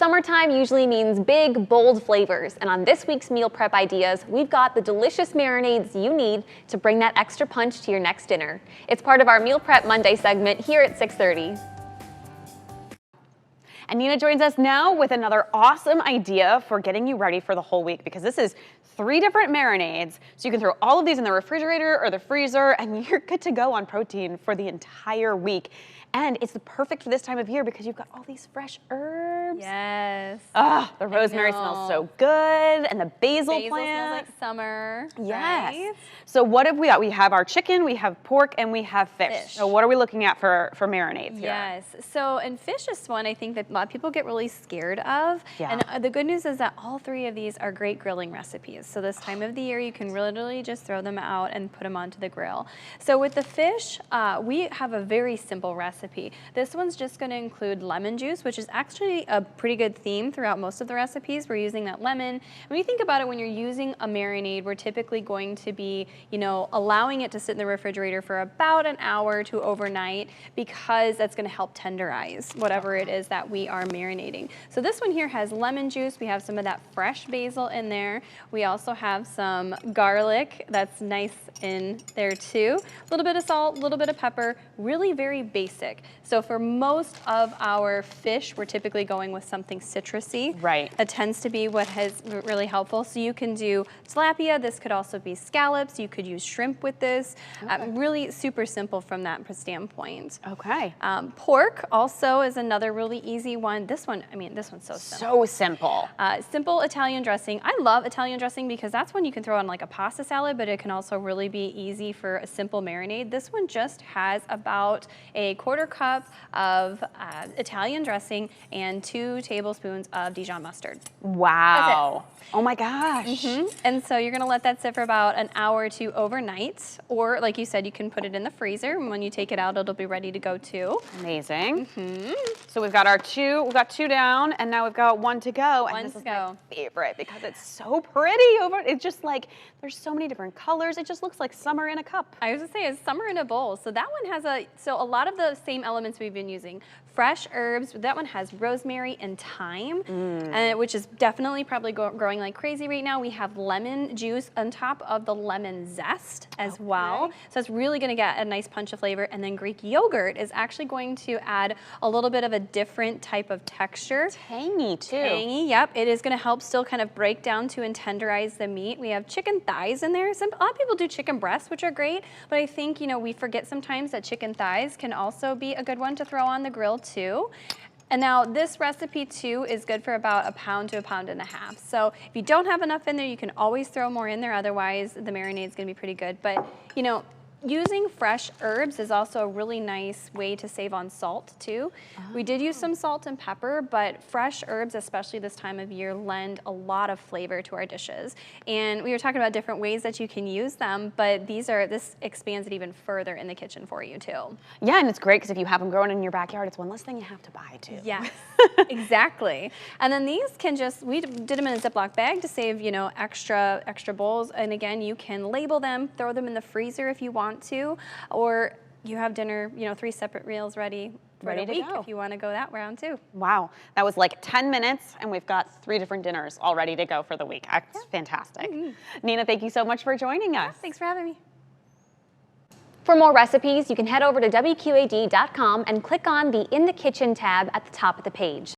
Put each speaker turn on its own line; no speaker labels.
Summertime usually means big, bold flavors, and on this week's meal prep ideas, we've got the delicious marinades you need to bring that extra punch to your next dinner. It's part of our Meal Prep Monday segment here at 6:30.
And Nina joins us now with another awesome idea for getting you ready for the whole week, because this is 3 different marinades. So you can throw all of these in the refrigerator or the freezer and you're good to go on protein for the entire week. And it's perfect for this time of year because you've got all these fresh herbs.
Yes.
Ah, the rosemary smells so good, and the basil plant.
Smells like summer.
Yes.
Right?
So what have we got? We have our chicken, we have pork, and we have fish. So what are we looking at for marinades here?
Yes. So, and fish is one I think that a lot of people get really scared of.
Yeah.
And the good news is that all 3 of these are great grilling recipes. So this time of the year, you can literally just throw them out and put them onto the grill. So with the fish, we have a very simple recipe. This one's just going to include lemon juice, which is actually a pretty good theme throughout most of the recipes. We're using that lemon. When you think about it, when you're using a marinade, we're typically going to be, allowing it to sit in the refrigerator for about an hour to overnight, because that's going to help tenderize whatever it is that we are marinating. So this one here has lemon juice. We have some of that fresh basil in there. We also have some garlic that's nice in there too. A little bit of salt, a little bit of pepper, really very basic. So for most of our fish, we're typically going with something citrusy.
Right.
That tends to be what is really helpful. So you can do tilapia. This could also be scallops. You could use shrimp with this.
Okay.
Really super simple from that standpoint.
Okay.
Pork also is another really easy one. This one's so simple.
So simple.
Simple Italian dressing. I love Italian dressing because that's one you can throw on like a pasta salad, but it can also really be easy for a simple marinade. This one just has about a 1/4 cup of Italian dressing and 2 tablespoons of Dijon mustard.
Wow. Oh my gosh.
And so you're gonna let that sit for about an hour to overnight, or like you said, you can put it in the freezer, and when you take it out, it'll be ready to go too.
Amazing. So we've got we've got 2 down, and now we've got 1 to go. And this is my favorite because it's so pretty. It's just like, there's so many different colors. It just looks like summer in a cup.
I was gonna say, it's summer in a bowl. So that one has a lot of the same elements we've been using. Fresh herbs. That one has rosemary and thyme, which is definitely probably growing like crazy right now. We have lemon juice on top of the lemon zest as well. So it's really gonna get a nice punch of flavor. And then Greek yogurt is actually going to add a little bit of a different type of texture.
Tangy too.
Tangy, yep. It is gonna help still kind of break down to and tenderize the meat. We have chicken thighs in there. A lot of people do chicken breasts, which are great, but I think, we forget sometimes that chicken thighs can also be a good one to throw on the grill too. And now this recipe too is good for about 1 pound to 1.5 pounds. So if you don't have enough in there, you can always throw more in there. Otherwise, the marinade's gonna be pretty good. But using fresh herbs is also a really nice way to save on salt too. We did use some salt and pepper, but fresh herbs, especially this time of year, lend a lot of flavor to our dishes. And we were talking about different ways that you can use them, but this expands it even further in the kitchen for you too.
Yeah, and it's great because if you have them growing in your backyard, it's one less thing you have to buy too.
Yes, exactly. And then these we did them in a Ziploc bag to save, extra bowls. And again, you can label them, throw them in the freezer if you want to, or you have dinner, 3 separate meals ready for the week if you want to go that round too.
Wow, that was like 10 minutes, and we've got 3 different dinners all ready to go for the week. That's fantastic. Nina, thank you so much for joining us.
Thanks for having me.
For more recipes, you can head over to WQAD.com and click on the In the Kitchen tab at the top of the page.